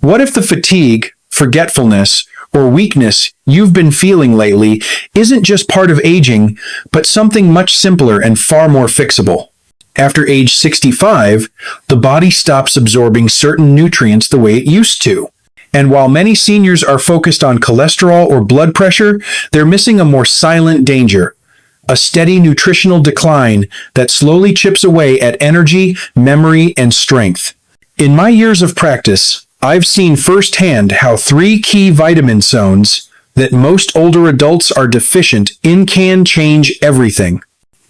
What if the fatigue, forgetfulness, or weakness you've been feeling lately isn't just part of aging, but something much simpler and far more fixable? After age 65, the body stops absorbing certain nutrients the way it used to. And while many seniors are focused on cholesterol or blood pressure, they're missing a more silent danger: a steady nutritional decline that slowly chips away at energy, memory, and strength. In my years of practice, I've seen firsthand how 3 key vitamin zones that most older adults are deficient in can change everything.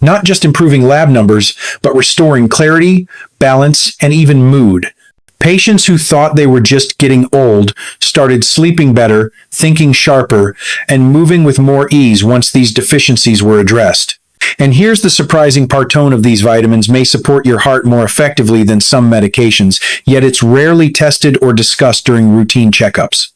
Not just improving lab numbers, but restoring clarity, balance, and even mood. Patients who thought they were just getting old started sleeping better, thinking sharper, and moving with more ease once these deficiencies were addressed. And here's the surprising part: tone of these vitamins may support your heart more effectively than some medications, yet it's rarely tested or discussed during routine checkups.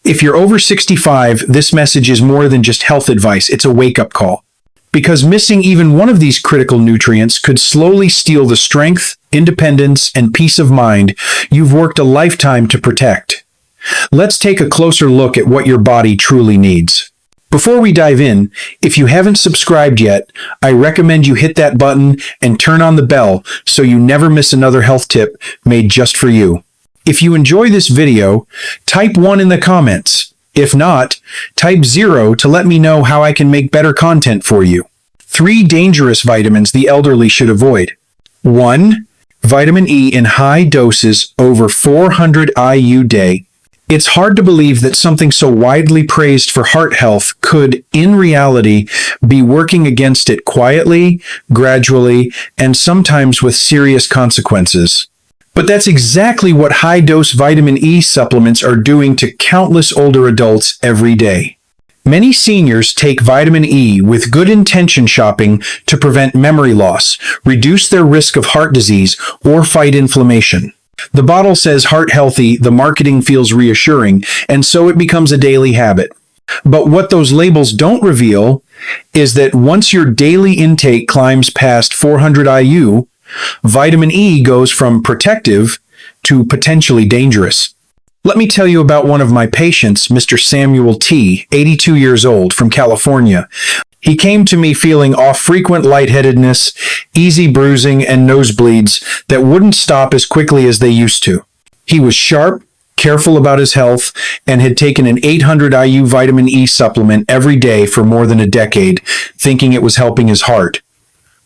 If you're over 65, this message is more than just health advice, it's a wake-up call. Because missing even one of these critical nutrients could slowly steal the strength, independence, and peace of mind you've worked a lifetime to protect. Let's take a closer look at what your body truly needs. Before we dive in, if you haven't subscribed yet, I recommend you hit that button and turn on the bell so you never miss another health tip made just for you. If you enjoy this video, type 1 in the comments. If not, type 0 to let me know how I can make better content for you. 3 dangerous vitamins the elderly should avoid. 1. Vitamin E in high doses over 400 IU day. It's hard to believe that something so widely praised for heart health could, in reality, be working against it quietly, gradually, and sometimes with serious consequences. But that's exactly what high-dose vitamin E supplements are doing to countless older adults every day. Many seniors take vitamin E with good intention shopping to prevent memory loss, reduce their risk of heart disease, or fight inflammation. The bottle says heart healthy, the marketing feels reassuring, and so it becomes a daily habit. But what those labels don't reveal is that once your daily intake climbs past 400 IU, vitamin E goes from protective to potentially dangerous. Let me tell you about one of my patients, Mr. Samuel T., 82 years old, from California. He came to me feeling off frequent lightheadedness, easy bruising, and nosebleeds that wouldn't stop as quickly as they used to. He was sharp, careful about his health, and had taken an 800 IU vitamin E supplement every day for more than a decade, thinking it was helping his heart.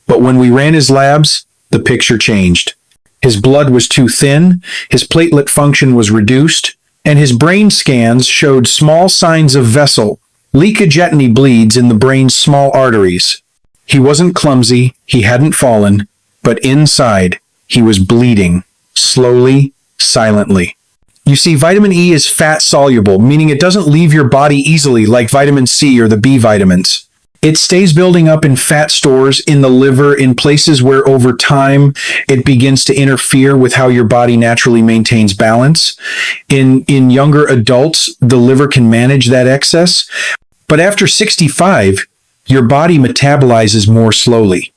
But when we ran his labs, the picture changed. His blood was too thin, his platelet function was reduced, and his brain scans showed small signs of vessel, leakage bleeds in the brain's small arteries. He wasn't clumsy, he hadn't fallen, but inside, he was bleeding, slowly, silently. You see, vitamin E is fat-soluble, meaning it doesn't leave your body easily like vitamin C or the B vitamins. It stays building up in fat stores, in the liver, in places where over time it begins to interfere with how your body naturally maintains balance. In younger adults, the liver can manage that excess. But after 65, your body metabolizes more slowly.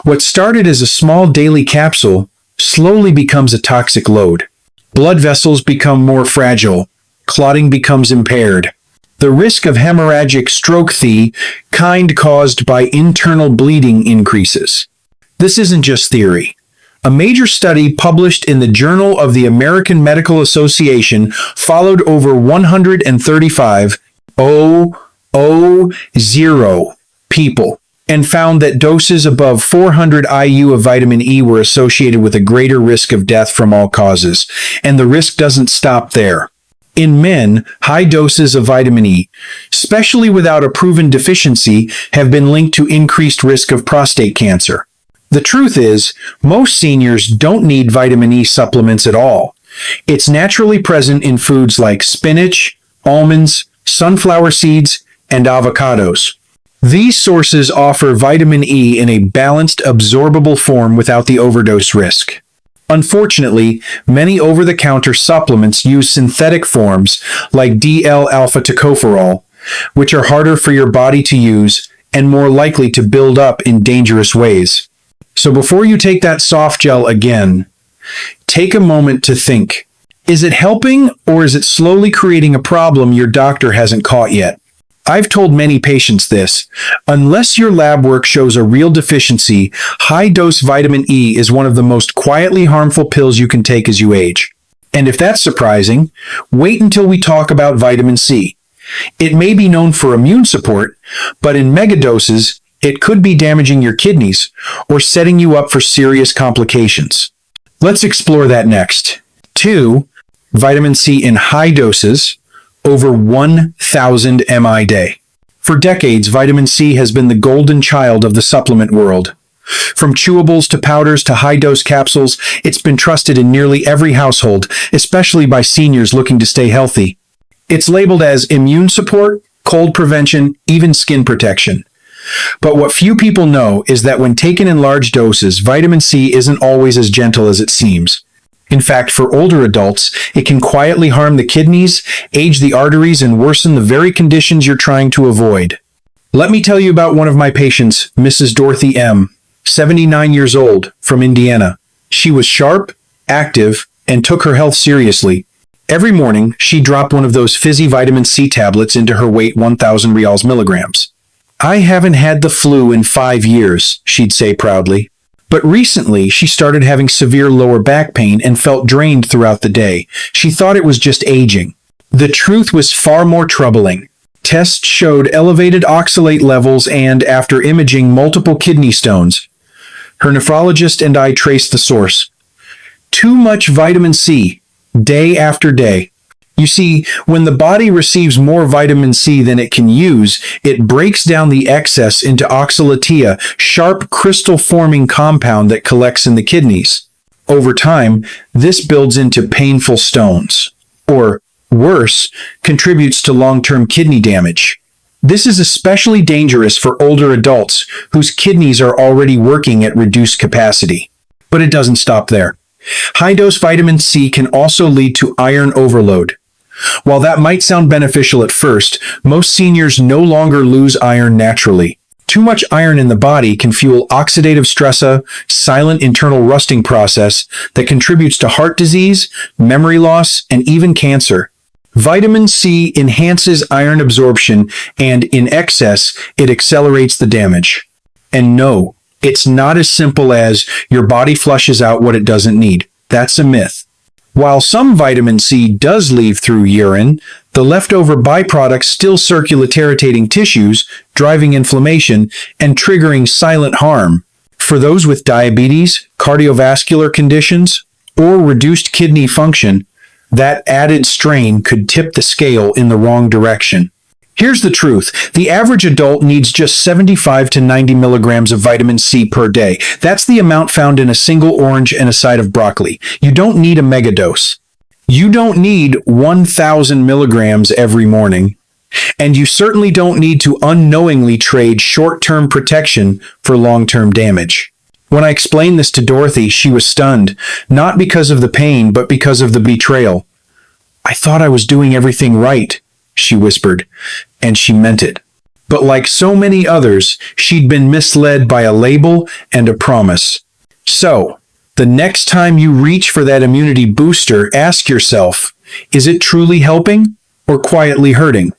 What started as a small daily capsule slowly becomes a toxic load. Blood vessels become more fragile. Clotting becomes impaired. The risk of hemorrhagic stroke, the kind caused by internal bleeding, increases. This isn't just theory. A major study published in the Journal of the American Medical Association followed over 135 people and found that doses above 400 IU of vitamin E were associated with a greater risk of death from all causes. And the risk doesn't stop there. In men, high doses of vitamin E, especially without a proven deficiency, have been linked to increased risk of prostate cancer. The truth is, most seniors don't need vitamin E supplements at all. It's naturally present in foods like spinach, almonds, sunflower seeds, and avocados. These sources offer vitamin E in a balanced, absorbable form without the overdose risk. Unfortunately, many over-the-counter supplements use synthetic forms like DL-alpha tocopherol, which are harder for your body to use and more likely to build up in dangerous ways. So before you take that soft gel again, take a moment to think. Is it helping, or is it slowly creating a problem your doctor hasn't caught yet? I've told many patients this. Unless your lab work shows a real deficiency, high-dose vitamin E is one of the most quietly harmful pills you can take as you age. And if that's surprising, wait until we talk about vitamin C. It may be known for immune support, but in megadoses, it could be damaging your kidneys or setting you up for serious complications. Let's explore that next. 2. Vitamin C in high doses, over 1,000 ml day. For decades, vitamin C has been the golden child of the supplement world. From chewables to powders to high-dose capsules, it's been trusted in nearly every household, especially by seniors looking to stay healthy. It's labeled as immune support, cold prevention, even skin protection. But what few people know is that when taken in large doses, vitamin C isn't always as gentle as it seems. In fact, for older adults, it can quietly harm the kidneys, age the arteries, and worsen the very conditions you're trying to avoid. Let me tell you about one of my patients, Mrs. Dorothy M., 79 years old, from Indiana. She was sharp, active, and took her health seriously. Every morning, she dropped one of those fizzy vitamin C tablets into her weight 1,000 milligrams. "I haven't had the flu in 5 years," she'd say proudly. But recently, she started having severe lower back pain and felt drained throughout the day. She thought it was just aging. The truth was far more troubling. Tests showed elevated oxalate levels and, after imaging, multiple kidney stones. Her nephrologist and I traced the source. Too much vitamin C, day after day. You see, when the body receives more vitamin C than it can use, it breaks down the excess into oxalatea, sharp crystal-forming compound that collects in the kidneys. Over time, this builds into painful stones, or, worse, contributes to long-term kidney damage. This is especially dangerous for older adults whose kidneys are already working at reduced capacity. But it doesn't stop there. High-dose vitamin C can also lead to iron overload. While that might sound beneficial at first, most seniors no longer lose iron naturally. Too much iron in the body can fuel oxidative stress, a silent internal rusting process that contributes to heart disease, memory loss, and even cancer. Vitamin C enhances iron absorption, and in excess, it accelerates the damage. And no, it's not as simple as your body flushes out what it doesn't need. That's a myth. While some vitamin C does leave through urine, the leftover byproducts still circulate, irritating tissues, driving inflammation, and triggering silent harm. For those with diabetes, cardiovascular conditions, or reduced kidney function, that added strain could tip the scale in the wrong direction. Here's the truth. The average adult needs just 75 to 90 milligrams of vitamin C per day. That's the amount found in a single orange and a side of broccoli. You don't need a megadose. You don't need 1,000 milligrams every morning. And you certainly don't need to unknowingly trade short-term protection for long-term damage. When I explained this to Dorothy, she was stunned, not because of the pain, but because of the betrayal. "I thought I was doing everything right," she whispered, and she meant it. But like so many others, she'd been misled by a label and a promise. So, the next time you reach for that immunity booster, ask yourself, is it truly helping or quietly hurting?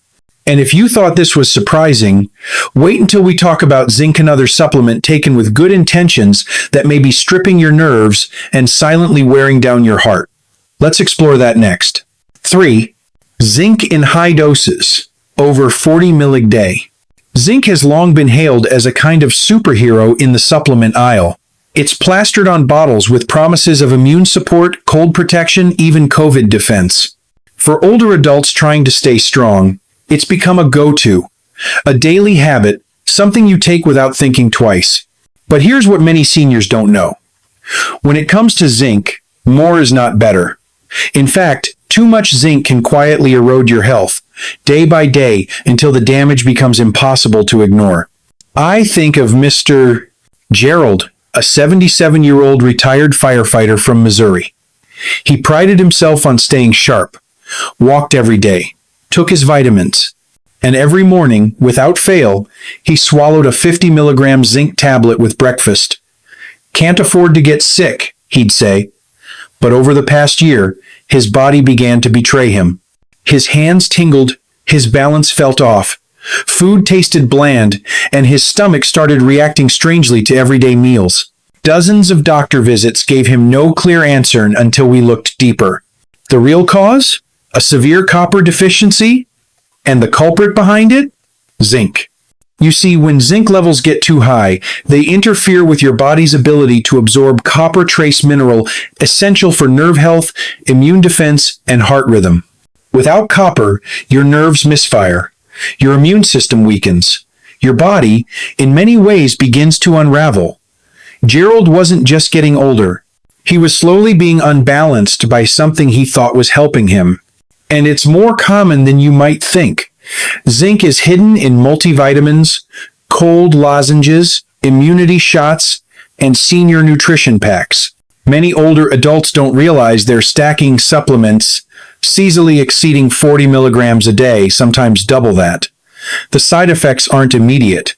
And if you thought this was surprising, wait until we talk about zinc, another supplement taken with good intentions that may be stripping your nerves and silently wearing down your heart. Let's explore that next. 3. Zinc in high doses, over 40 mg day. Zinc has long been hailed as a kind of superhero in the supplement aisle. It's plastered on bottles with promises of immune support, cold protection, even COVID defense. For older adults trying to stay strong, it's become a go-to, a daily habit, something you take without thinking twice. But here's what many seniors don't know. When it comes to zinc, more is not better. In fact, too much zinc can quietly erode your health, day by day, until the damage becomes impossible to ignore. I think of Mr. Gerald, a 77-year-old retired firefighter from Missouri. He prided himself on staying sharp, walked every day, took his vitamins, and every morning, without fail, he swallowed a 50 milligram zinc tablet with breakfast. "Can't afford to get sick," he'd say, But over the past year, his body began to betray him. His hands tingled, his balance felt off, food tasted bland, and his stomach started reacting strangely to everyday meals. Dozens of doctor visits gave him no clear answer until we looked deeper. The real cause? A severe copper deficiency? And the culprit behind it? Zinc. You see, when zinc levels get too high, they interfere with your body's ability to absorb copper trace mineral essential for nerve health, immune defense, and heart rhythm. Without copper, your nerves misfire. Your immune system weakens. Your body, in many ways, begins to unravel. Gerald wasn't just getting older. He was slowly being unbalanced by something he thought was helping him. And it's more common than you might think. Zinc is hidden in multivitamins, cold lozenges, immunity shots, and senior nutrition packs. Many older adults don't realize they're stacking supplements, easily exceeding 40 milligrams a day, sometimes double that. The side effects aren't immediate.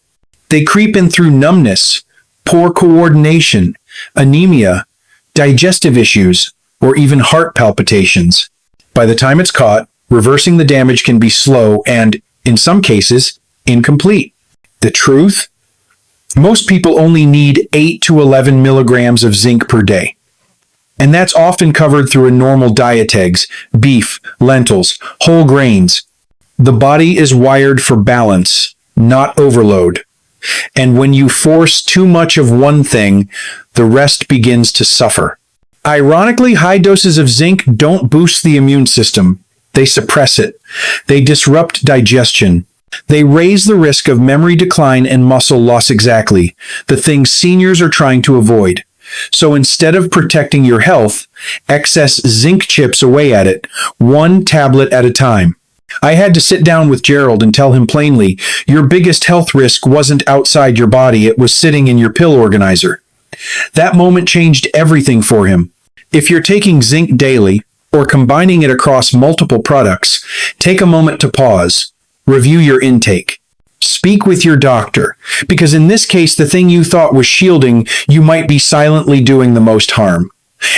They creep in through numbness, poor coordination, anemia, digestive issues, or even heart palpitations. By the time it's caught, reversing the damage can be slow and, in some cases, incomplete. The truth? Most people only need 8 to 11 milligrams of zinc per day. And that's often covered through a normal diet: eggs, beef, lentils, whole grains. The body is wired for balance, not overload. And when you force too much of one thing, the rest begins to suffer. Ironically, high doses of zinc don't boost the immune system. They suppress it. They disrupt digestion. They raise the risk of memory decline and muscle loss, exactly the things seniors are trying to avoid. So instead of protecting your health, excess zinc chips away at it, one tablet at a time. I had to sit down with Gerald and tell him plainly, your biggest health risk wasn't outside your body, it was sitting in your pill organizer. That moment changed everything for him. If you're taking zinc daily, or combining it across multiple products, take a moment to pause, review your intake. Speak with your doctor, because in this case, the thing you thought was shielding, you might be silently doing the most harm.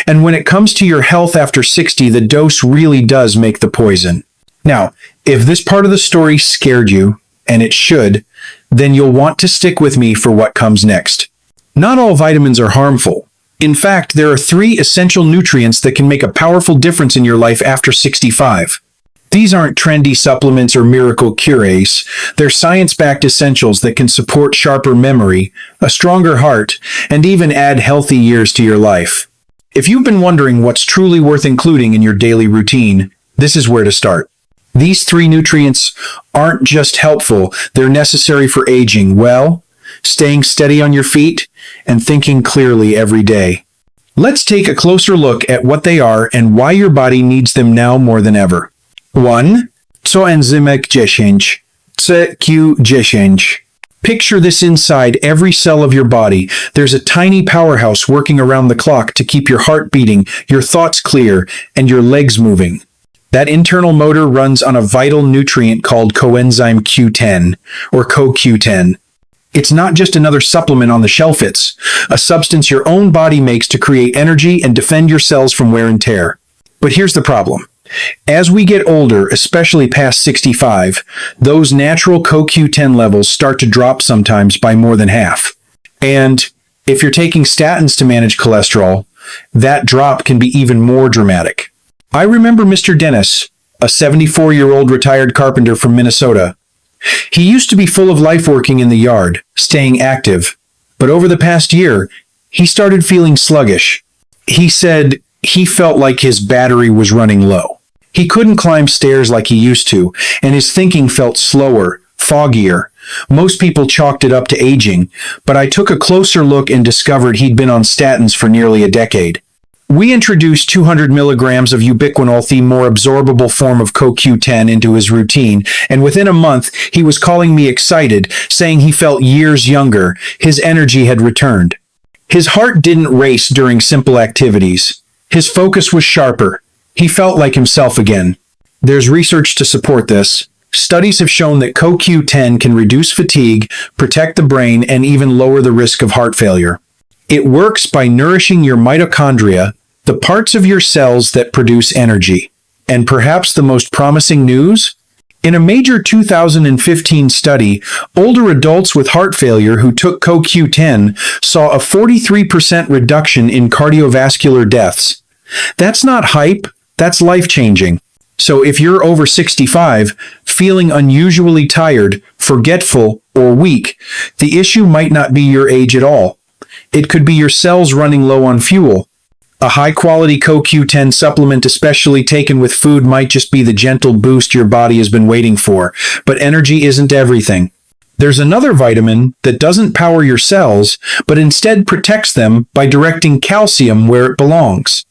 And when it comes to your health after 60, the dose really does make the poison. Now, if this part of the story scared you, and it should, then you'll want to stick with me for what comes next. Not all vitamins are harmful. In fact, there are 3 essential nutrients that can make a powerful difference in your life after 65. These aren't trendy supplements or miracle cures. They're science-backed essentials that can support sharper memory, a stronger heart, and even add healthy years to your life. If you've been wondering what's truly worth including in your daily routine, this is where to start. These 3 nutrients aren't just helpful, they're necessary for aging well, staying steady on your feet, and thinking clearly every day. Let's take a closer look at what they are and why your body needs them now more than ever. 1. CO-ENZYME 10. CQ10. Picture this: inside every cell of your body, there's a tiny powerhouse working around the clock to keep your heart beating, your thoughts clear, and your legs moving. That internal motor runs on a vital nutrient called coenzyme Q10, or CoQ10. It's not just another supplement on the shelf, it's a substance your own body makes to create energy and defend your cells from wear and tear. But here's the problem. As we get older, especially past 65, those natural CoQ10 levels start to drop, sometimes by more than half. And if you're taking statins to manage cholesterol, that drop can be even more dramatic. I remember Mr. Dennis, a 74-year-old retired carpenter from Minnesota. He used to be full of life working in the yard, staying active. But over the past year, he started feeling sluggish. He said he felt like his battery was running low. He couldn't climb stairs like he used to, and his thinking felt slower, foggier. Most people chalked it up to aging, but I took a closer look and discovered he'd been on statins for nearly a decade. We introduced 200 milligrams of ubiquinol, the more absorbable form of CoQ10, into his routine, and within a month, he was calling me excited, saying he felt years younger. His energy had returned. His heart didn't race during simple activities. His focus was sharper. He felt like himself again. There's research to support this. Studies have shown that CoQ10 can reduce fatigue, protect the brain, and even lower the risk of heart failure. It works by nourishing your mitochondria, the parts of your cells that produce energy. And perhaps the most promising news? In a major 2015 study, older adults with heart failure who took CoQ10 saw a 43% reduction in cardiovascular deaths. That's not hype, that's life-changing. So if you're over 65, feeling unusually tired, forgetful, or weak, the issue might not be your age at all. It could be your cells running low on fuel. A high-quality CoQ10 supplement, especially taken with food, might just be the gentle boost your body has been waiting for. But energy isn't everything. There's another vitamin that doesn't power your cells, but instead protects them by directing calcium where it belongs.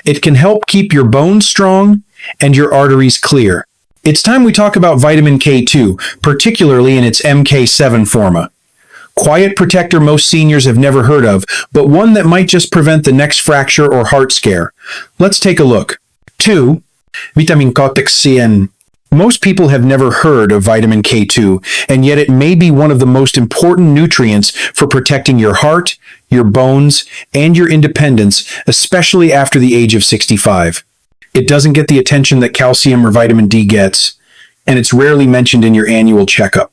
It can help keep your bones strong and your arteries clear. It's time we talk about vitamin K2, particularly in its MK7 form. Quiet protector most seniors have never heard of, but one that might just prevent the next fracture or heart scare. Let's take a look. 2. Vitamin K2. Most people have never heard of vitamin K2, and yet it may be one of the most important nutrients for protecting your heart, your bones, and your independence, especially after the age of 65. It doesn't get the attention that calcium or vitamin D gets, and it's rarely mentioned in your annual checkup.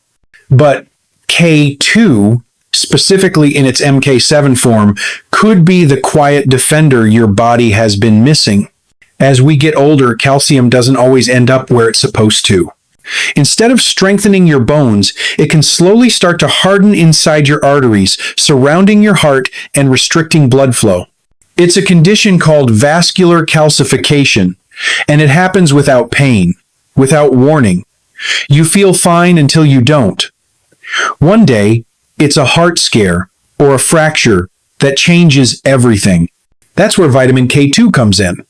But K2, specifically in its MK7 form, could be the quiet defender your body has been missing. As we get older, calcium doesn't always end up where it's supposed to. Instead of strengthening your bones, it can slowly start to harden inside your arteries, surrounding your heart and restricting blood flow. It's a condition called vascular calcification, and it happens without pain, without warning. You feel fine until you don't. One day, it's a heart scare or a fracture that changes everything. That's where vitamin K2 comes in.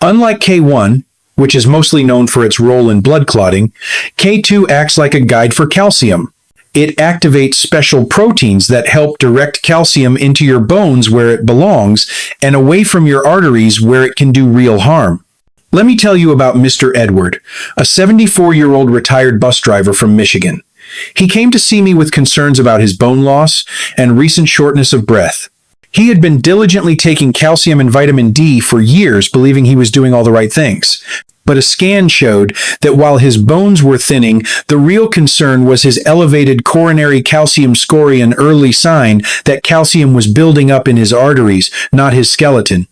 Unlike K1, which is mostly known for its role in blood clotting, K2 acts like a guide for calcium. It activates special proteins that help direct calcium into your bones where it belongs and away from your arteries where it can do real harm. Let me tell you about Mr. Edward, a 74-year-old retired bus driver from Michigan. He came to see me with concerns about his bone loss and recent shortness of breath. He had been diligently taking calcium and vitamin D for years, believing he was doing all the right things. But a scan showed that while his bones were thinning, the real concern was his elevated coronary calcium score, an early sign that calcium was building up in his arteries, not his skeleton.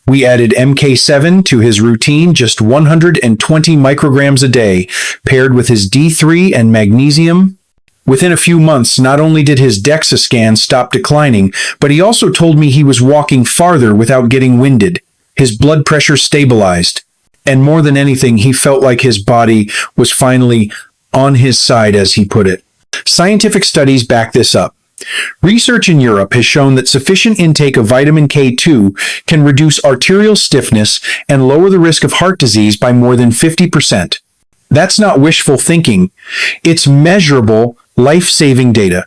We added MK7 to his routine, just 120 micrograms a day, paired with his D3 and magnesium. Within a few months, not only did his DEXA scan stop declining, but he also told me he was walking farther without getting winded. His blood pressure stabilized. And more than anything, he felt like his body was finally on his side, as he put it. Scientific studies back this up. Research in Europe has shown that sufficient intake of vitamin K2 can reduce arterial stiffness and lower the risk of heart disease by more than 50%. That's not wishful thinking. It's measurable, life-saving data.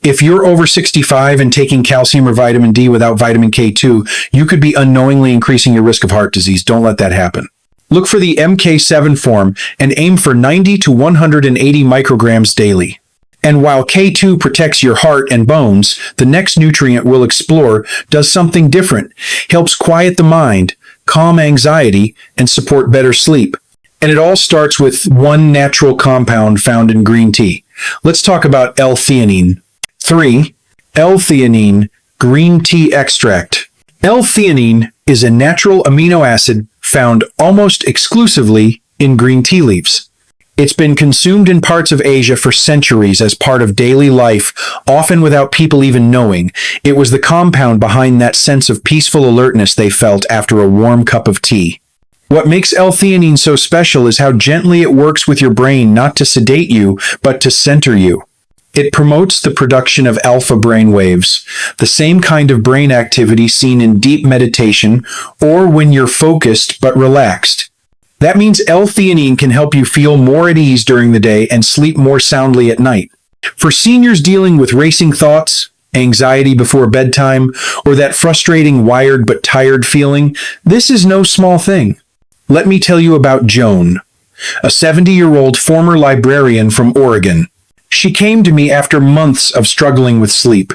If you're over 65 and taking calcium or vitamin D without vitamin K2, you could be unknowingly increasing your risk of heart disease. Don't let that happen. Look for the MK7 form and aim for 90 to 180 micrograms daily. And while K2 protects your heart and bones, the next nutrient we'll explore does something different, helps quiet the mind, calm anxiety, and support better sleep. And it all starts with one natural compound found in green tea. Let's talk about L-THEANINE. 3. L-THEANINE green tea extract. L-THEANINE is a natural amino acid found almost exclusively in green tea leaves. It's been consumed in parts of Asia for centuries as part of daily life, often without people even knowing. It was the compound behind that sense of peaceful alertness they felt after a warm cup of tea. What makes L-THEANINE so special is how gently it works with your brain, not to sedate you, but to center you. It promotes the production of alpha brain waves, the same kind of brain activity seen in deep meditation or when you're focused but relaxed. That means L-THEANINE can help you feel more at ease during the day and sleep more soundly at night. For seniors dealing with racing thoughts, anxiety before bedtime, or that frustrating wired but tired feeling, this is no small thing. Let me tell you about Joan, a 70-year-old former librarian from Oregon. She came to me after months of struggling with sleep.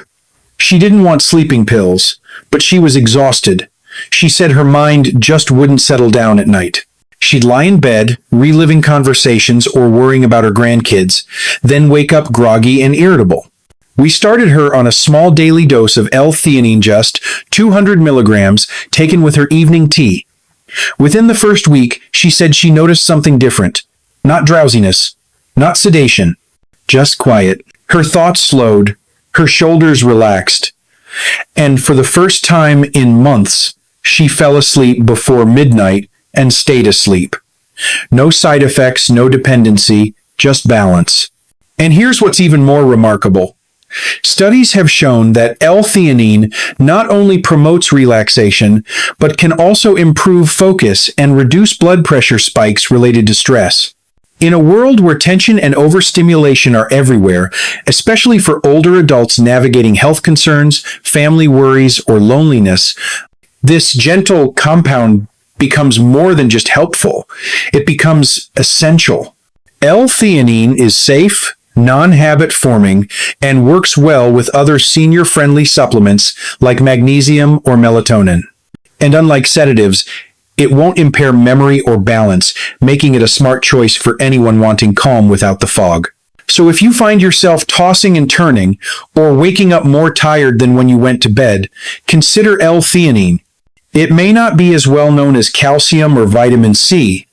She didn't want sleeping pills, but she was exhausted. She said her mind just wouldn't settle down at night. She'd lie in bed, reliving conversations or worrying about her grandkids, then wake up groggy and irritable. We started her on a small daily dose of L-theanine, just 200 milligrams, taken with her evening tea. Within the first week, she said she noticed something different. Not drowsiness, not sedation, just quiet. Her thoughts slowed, her shoulders relaxed, and for the first time in months, she fell asleep before midnight and stayed asleep. No side effects, no dependency, just balance. And here's what's even more remarkable. Studies have shown that L-theanine not only promotes relaxation, but can also improve focus and reduce blood pressure spikes related to stress. In a world where tension and overstimulation are everywhere, especially for older adults navigating health concerns, family worries, or loneliness, this gentle compound becomes more than just helpful. It becomes essential. L-theanine is safe, non-habit forming, and works well with other senior-friendly supplements like magnesium or melatonin. And unlike sedatives, it won't impair memory or balance, making it a smart choice for anyone wanting calm without the fog. So if you find yourself tossing and turning, or waking up more tired than when you went to bed, consider L-theanine. It may not be as well known as calcium or vitamin C,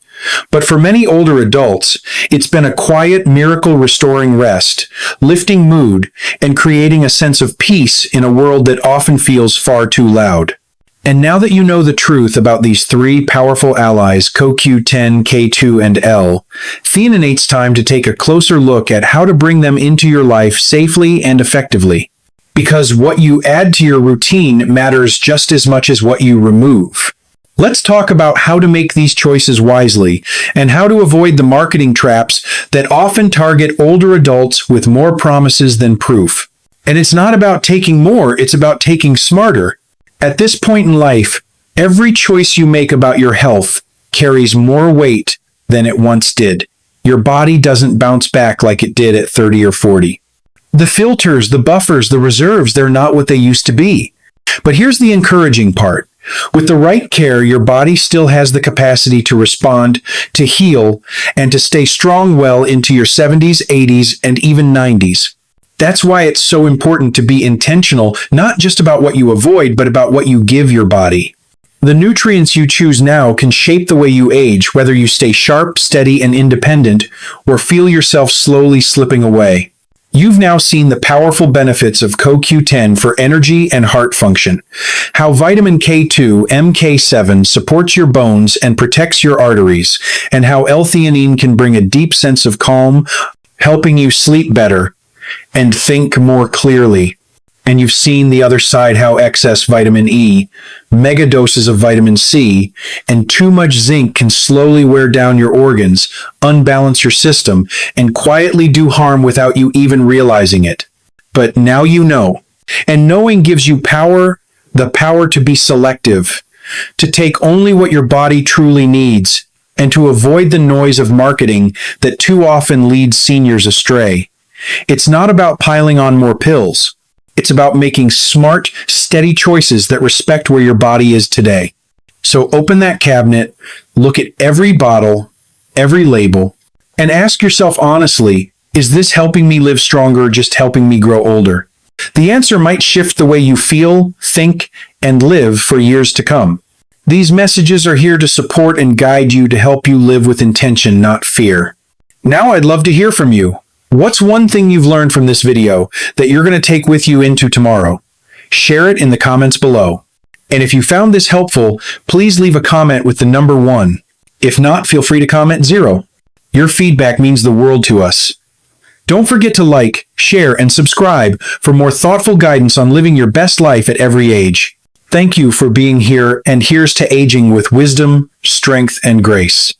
but for many older adults, it's been a quiet miracle restoring rest, lifting mood, and creating a sense of peace in a world that often feels far too loud. And now that you know the truth about these three powerful allies, CoQ10, K2, and L-theanine, it's time to take a closer look at how to bring them into your life safely and effectively. Because what you add to your routine matters just as much as what you remove. Let's talk about how to make these choices wisely and how to avoid the marketing traps that often target older adults with more promises than proof. And it's not about taking more, it's about taking smarter. At this point in life, every choice you make about your health carries more weight than it once did. Your body doesn't bounce back like it did at 30 or 40. The filters, the buffers, the reserves, they're not what they used to be. But here's the encouraging part. With the right care, your body still has the capacity to respond, to heal, and to stay strong well into your 70s, 80s, and even 90s. That's why it's so important to be intentional, not just about what you avoid, but about what you give your body. The nutrients you choose now can shape the way you age, whether you stay sharp, steady, and independent, or feel yourself slowly slipping away. You've now seen the powerful benefits of CoQ10 for energy and heart function, how vitamin K2, MK7 supports your bones and protects your arteries, and how L-theanine can bring a deep sense of calm, helping you sleep better and think more clearly. And you've seen the other side, how excess vitamin E, mega doses of vitamin C, and too much zinc can slowly wear down your organs, unbalance your system, and quietly do harm without you even realizing it. But now you know. And knowing gives you power, the power to be selective, to take only what your body truly needs, and to avoid the noise of marketing that too often leads seniors astray. It's not about piling on more pills. It's about making smart, steady choices that respect where your body is today. So open that cabinet, look at every bottle, every label, and ask yourself honestly, is this helping me live stronger or just helping me grow older? The answer might shift the way you feel, think, and live for years to come. These messages are here to support and guide you, to help you live with intention, not fear. Now I'd love to hear from you. What's one thing you've learned from this video that you're going to take with you into tomorrow? Share it in the comments below. And if you found this helpful, please leave a comment with the number 1. If not, feel free to comment 0. Your feedback means the world to us. Don't forget to like, share, and subscribe for more thoughtful guidance on living your best life at every age. Thank you for being here, and here's to aging with wisdom, strength, and grace.